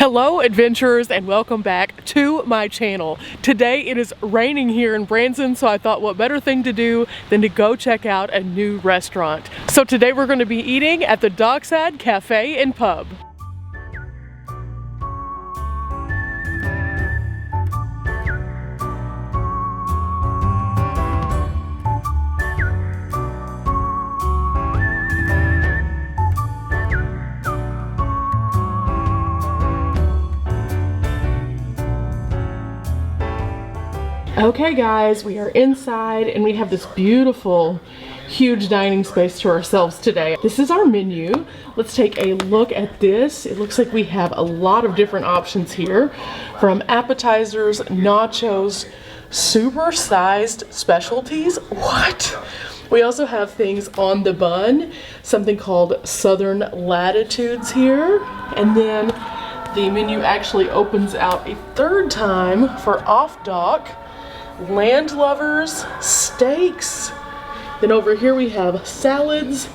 Hello adventurers, and welcome back to my channel. Today it is raining here in Branson, so I thought what better thing to do than to go check out a new restaurant. So today we're going to be eating at the Dockside Cafe and Pub. Okay guys, we are inside and we have this beautiful, huge dining space to ourselves today. This is our menu. Let's take a look at this. It looks like we have a lot of different options here, from appetizers, nachos, super-sized specialties. What? We also have things on the bun, something called Southern Latitudes here. And then the menu actually opens out a third time for off-dock, landlubbers, steaks. Then over here we have salads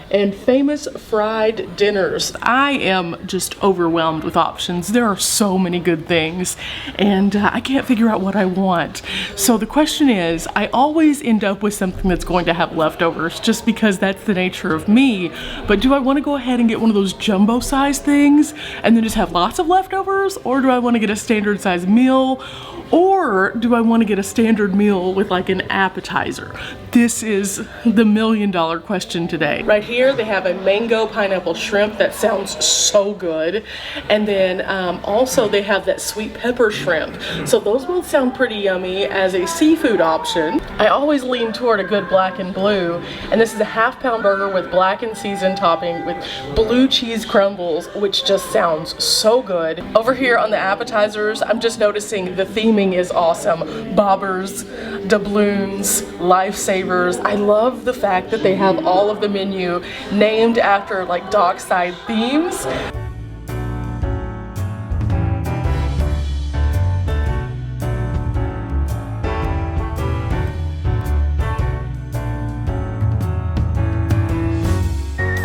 and famous fried dinners. I am just overwhelmed with options. There are so many good things and I can't figure out what I want. So the question is, I always end up with something that's going to have leftovers just because that's the nature of me. But do I want to go ahead and get one of those jumbo size things and then just have lots of leftovers? Or do I want to get a standard size meal? Or do I want to get a standard meal with like an appetizer? This is the $1 million question today. Right here they have a mango pineapple shrimp that sounds so good. And then also they have that sweet pepper shrimp. So those both sound pretty yummy as a seafood option. I always lean toward a good black and blue. And this is a half-pound burger with black and seasoned topping with blue cheese crumbles, which just sounds so good. Over here on the appetizers, I'm just noticing the theming is awesome. Bobbers, doubloons, lifesavers. I love the fact that they have all of the menu named after like dockside themes.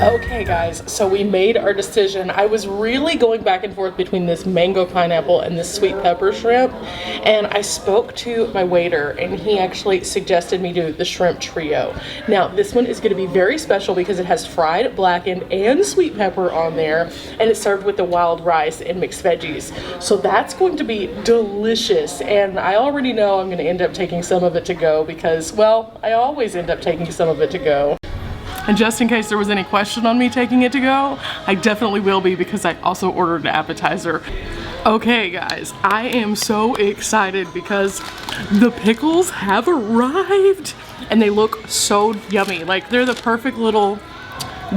Okay guys, so we made our decision. I was really going back and forth between this mango pineapple and this sweet pepper shrimp, and I spoke to my waiter and he actually suggested me do the shrimp trio. Now this one is going to be very special because it has fried, blackened, and sweet pepper on there, and it's served with the wild rice and mixed veggies. So that's going to be delicious, and I already know I'm going to end up taking some of it to go because, well, I always end up taking some of it to go. And just in case there was any question on me taking it to go, I definitely will be because I also ordered an appetizer. Okay guys, I am so excited because the pickles have arrived and they look so yummy. Like they're the perfect little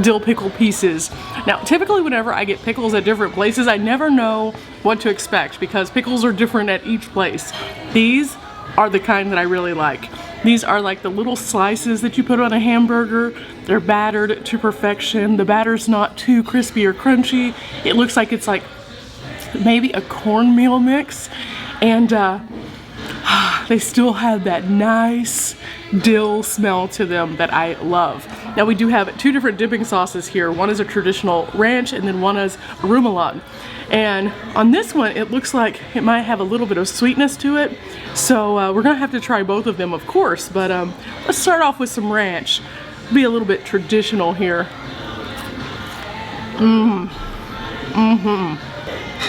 dill pickle pieces. Now typically whenever I get pickles at different places, I never know what to expect because pickles are different at each place. These are the kind that I really like. These are like the little slices that you put on a hamburger. They're battered to perfection. The batter's not too crispy or crunchy. It looks like it's like maybe a cornmeal mix. And they still have that nice dill smell to them that I love. Now we do have two different dipping sauces here. One is a traditional ranch and then one is remoulade. And on this one, it looks like it might have a little bit of sweetness to it. So we're gonna have to try both of them, of course, but let's start off with some ranch. Be a little bit traditional here.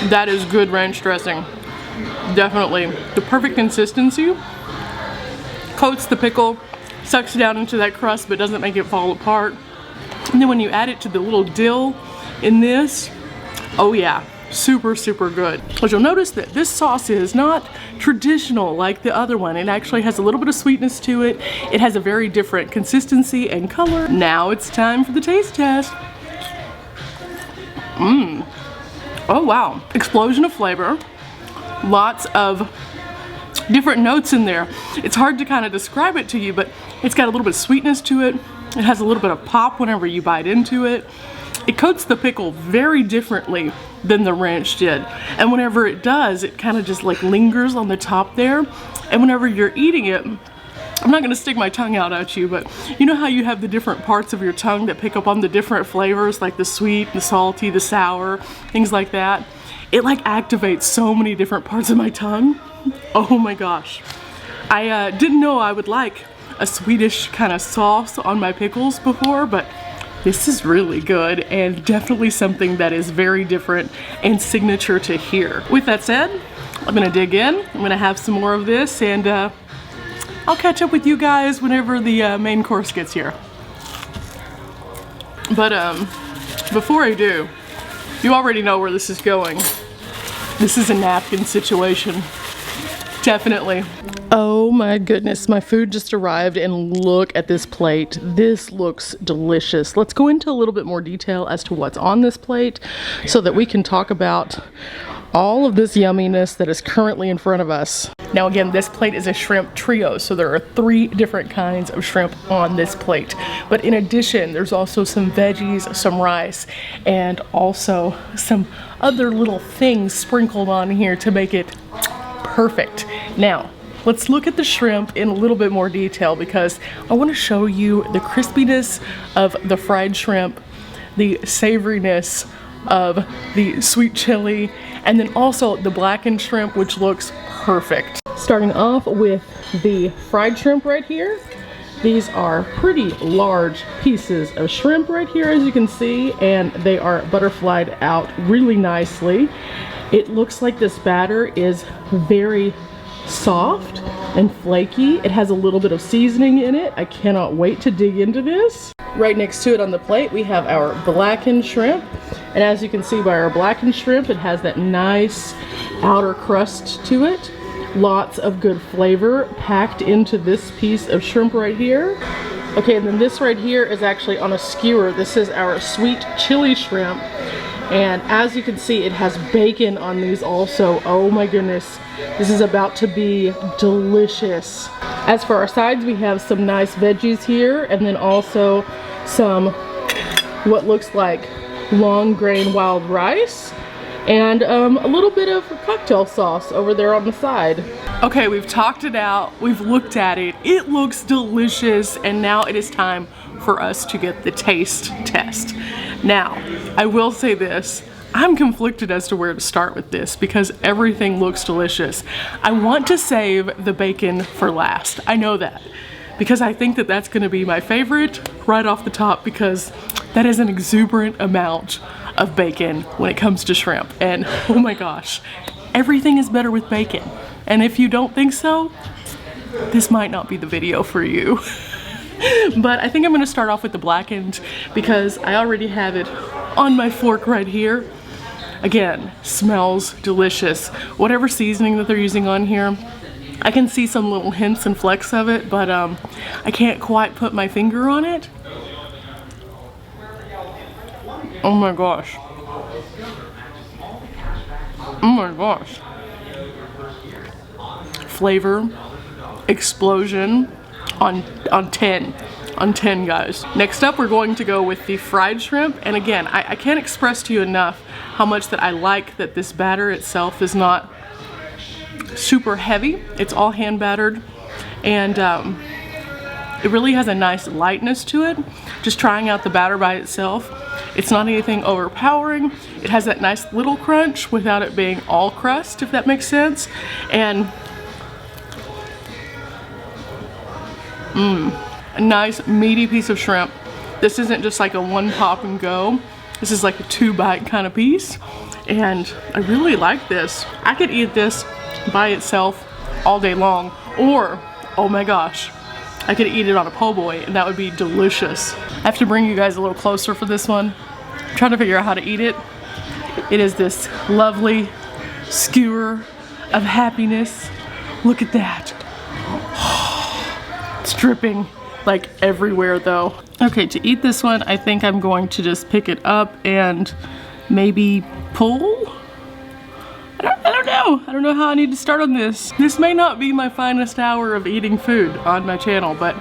That is good ranch dressing. Definitely. The perfect consistency. Coats the pickle, sucks down into that crust but doesn't make it fall apart. And then when you add it to the little dill in this, oh yeah, super good. But you'll notice that this sauce is not traditional like the other one. It actually has a little bit of sweetness to it. It has a very different consistency and color. Now it's time for the taste test. Oh wow, explosion of flavor. Lots of different notes in there. It's hard to kind of describe it to you, but it's got a little bit of sweetness to it. It has a little bit of pop whenever you bite into it. It coats the pickle very differently than the ranch did. And whenever it does, it kind of just like lingers on the top there. And whenever you're eating it, I'm not gonna stick my tongue out at you, but you know how you have the different parts of your tongue that pick up on the different flavors, like the sweet, the salty, the sour, things like that? it like activates so many different parts of my tongue. Oh my gosh. I didn't know I would like a Swedish kind of sauce on my pickles before, but this is really good and definitely something that is very different and signature to here. With that said, I'm gonna dig in. I'm gonna have some more of this, and I'll catch up with you guys whenever the main course gets here. But before I do, you already know where this is going. This is a napkin situation. Definitely. Oh my goodness, my food just arrived, and look at this plate. This looks delicious. Let's go into a little bit more detail as to what's on this plate so that we can talk about all of this yumminess that is currently in front of us. Now again, this plate is a shrimp trio, so there are 3 different kinds of shrimp on this plate. But in addition, there's also some veggies, some rice, and also some other little things sprinkled on here to make it perfect. Now, let's look at the shrimp in a little bit more detail, because I want to show you the crispiness of the fried shrimp, the savoriness of the sweet chili, and then also the blackened shrimp, which looks perfect. Starting off with the fried shrimp right here. These are pretty large pieces of shrimp right here, as you can see, and they are butterflied out really nicely. It looks like this batter is very soft and flaky. It has a little bit of seasoning in it. I cannot wait to dig into this. Right next to it on the plate, we have our blackened shrimp. And as you can see by our blackened shrimp, it has that nice outer crust to it. Lots of good flavor packed into this piece of shrimp right here. Okay, and then this right here is actually on a skewer. This is our sweet chili shrimp. And as you can see, it has bacon on these also. Oh my goodness, this is about to be delicious. As for our sides, we have some nice veggies here, and then also some what looks like long grain wild rice, and a little bit of cocktail sauce over there on the side. Okay, we've talked it out, we've looked at it, it looks delicious, and now it is time for us to get the taste test. Now, I will say this, I'm conflicted as to where to start with this because everything looks delicious. I want to save the bacon for last, I know that, because I think that that's gonna be my favorite right off the top, because that is an exuberant amount of bacon when it comes to shrimp. And oh my gosh, everything is better with bacon. And if you don't think so, this might not be the video for you. But I think I'm gonna start off with the blackened because I already have it on my fork right here. Again, smells delicious. Whatever seasoning that they're using on here, I can see some little hints and flecks of it, but I can't quite put my finger on it. Oh my gosh. Oh my gosh. Flavor, explosion on 10. On 10, guys. Next up, we're going to go with the fried shrimp. And again, I can't express to you enough how much that I like that this batter itself is not super heavy. It's all hand battered, and it really has a nice lightness to it. Just trying out the batter by itself, it's not anything overpowering. It has that nice little crunch without it being all crust, if that makes sense. And a nice meaty piece of shrimp. This isn't just like a one pop and go. This is like a 2-bite kind of piece, and I really like this. I could eat this by itself all day long, or oh my gosh, I could eat it on a po' boy, and that would be delicious. I have to bring you guys a little closer for this one. I'm trying to figure out how to eat it. It is this lovely skewer of happiness. Look at that. It's dripping like everywhere though. Okay, to eat this one, I think I'm going to just pick it up and maybe pull? I don't know how I need to start on this. This may not be my finest hour of eating food on my channel, but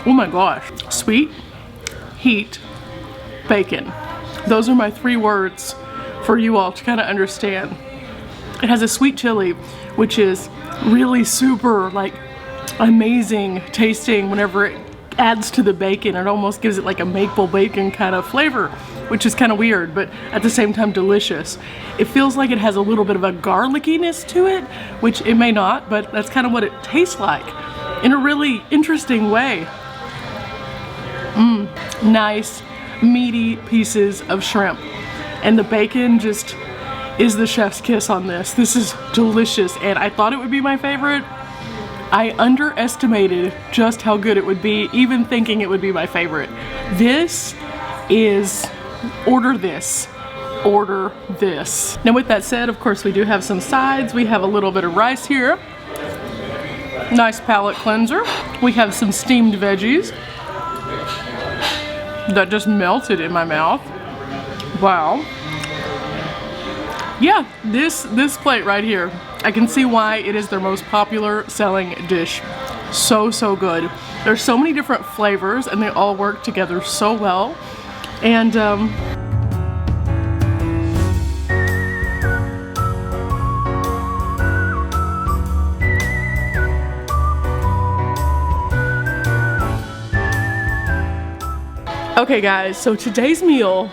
oh my gosh. Sweet, heat, bacon. Those are my 3 words for you all to kind of understand. It has a sweet chili, which is really super like amazing tasting whenever it adds to the bacon. It almost gives it like a maple bacon kind of flavor, which is kind of weird, but at the same time delicious. It feels like it has a little bit of a garlickiness to it, which it may not, but that's kind of what it tastes like in a really interesting way. Nice, meaty pieces of shrimp. And the bacon just is the chef's kiss on this. This is delicious, and I thought it would be my favorite. I underestimated just how good it would be, even thinking it would be my favorite. This is, order this. Order this. Now with that said, of course we do have some sides. We have a little bit of rice here. Nice palate cleanser. We have some steamed veggies that just melted in my mouth. Wow. Yeah, this plate right here, I can see why it is their most popular selling dish. So good. There's so many different flavors and they all work together so well. And okay guys, so today's meal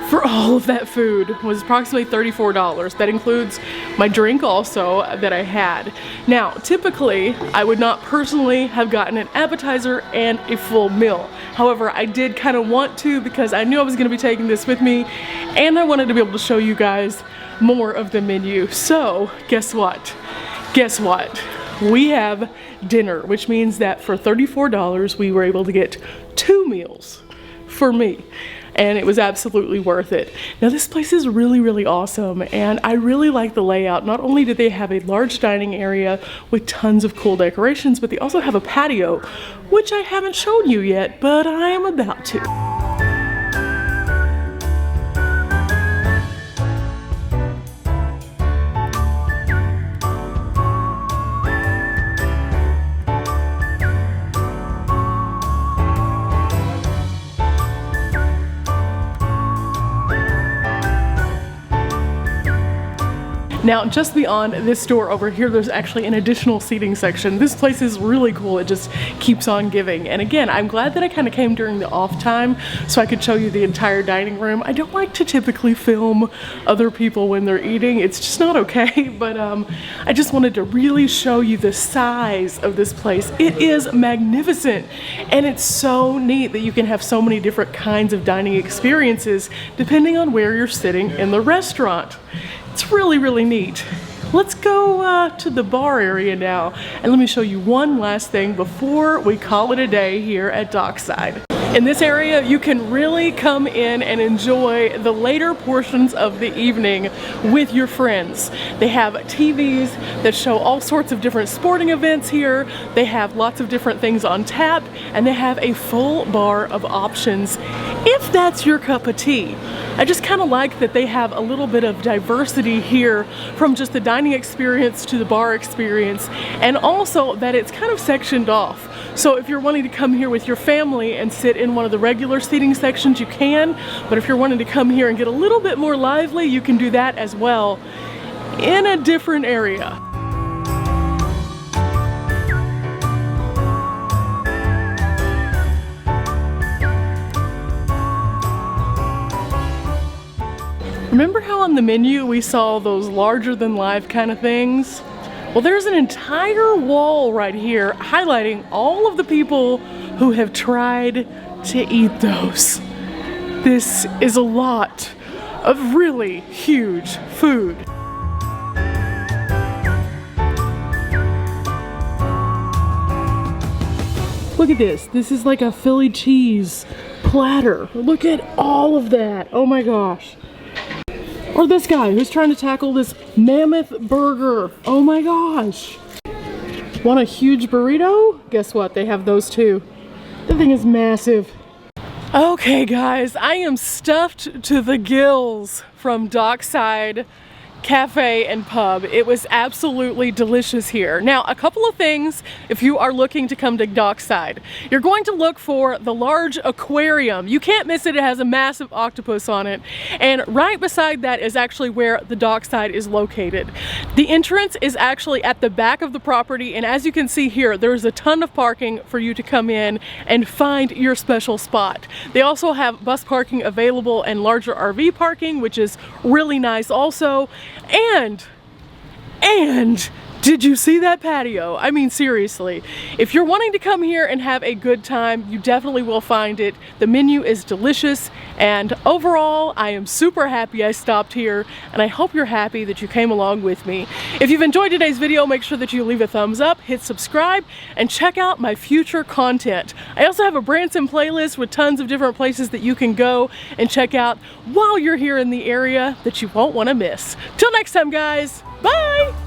for all of that food was approximately $34. That includes my drink also that I had. Now, typically, I would not personally have gotten an appetizer and a full meal. However, I did kind of want to because I knew I was going to be taking this with me and I wanted to be able to show you guys more of the menu. So, guess what? Guess what? We have dinner, which means that for $34, we were able to get 2 meals for me. And it was absolutely worth it. Now this place is really awesome and I really like the layout. Not only do they have a large dining area with tons of cool decorations, but they also have a patio, which I haven't shown you yet, but I am about to. Now, just beyond this door over here, there's actually an additional seating section. This place is really cool. It just keeps on giving. And again, I'm glad that I kind of came during the off time so I could show you the entire dining room. I don't like to typically film other people when they're eating. It's just not okay. But I just wanted to really show you the size of this place. It is magnificent. And it's so neat that you can have so many different kinds of dining experiences depending on where you're sitting in the restaurant. It's really neat. Let's go to the bar area now and let me show you one last thing before we call it a day here at Dockside. In this area, you can really come in and enjoy the later portions of the evening with your friends. They have TVs that show all sorts of different sporting events here. They have lots of different things on tap, and they have a full bar of options if that's your cup of tea. I just kind of like that they have a little bit of diversity here from just the dining experience to the bar experience, and also that it's kind of sectioned off. So if you're wanting to come here with your family and sit in one of the regular seating sections, you can, but if you're wanting to come here and get a little bit more lively, you can do that as well in a different area. Remember how on the menu we saw those larger than life kind of things? Well, there's an entire wall right here highlighting all of the people who have tried to eat those. This is a lot of really huge food. Look at this. This is like a Philly cheese platter. Look at all of that. Oh my gosh. Or this guy who's trying to tackle this mammoth burger. Oh my gosh. Want a huge burrito? Guess what? They have those too. The thing is massive. Okay guys, I am stuffed to the gills from Dockside Cafe and Pub. It was absolutely delicious here. Now, a couple of things if you are looking to come to Dockside. You're going to look for the large aquarium. You can't miss it. It has a massive octopus on it. And right beside that is actually where the Dockside is located. The entrance is actually at the back of the property, and as you can see here, there's a ton of parking for you to come in and find your special spot. They also have bus parking available and larger RV parking, which is really nice also. And did you see that patio? I mean, seriously, if you're wanting to come here and have a good time, you definitely will find it. The menu is delicious, and overall, I am super happy I stopped here, and I hope you're happy that you came along with me. If you've enjoyed today's video, make sure that you leave a thumbs up, hit subscribe, and check out my future content. I also have a Branson playlist with tons of different places that you can go and check out while you're here in the area that you won't want to miss. Till next time, guys, bye!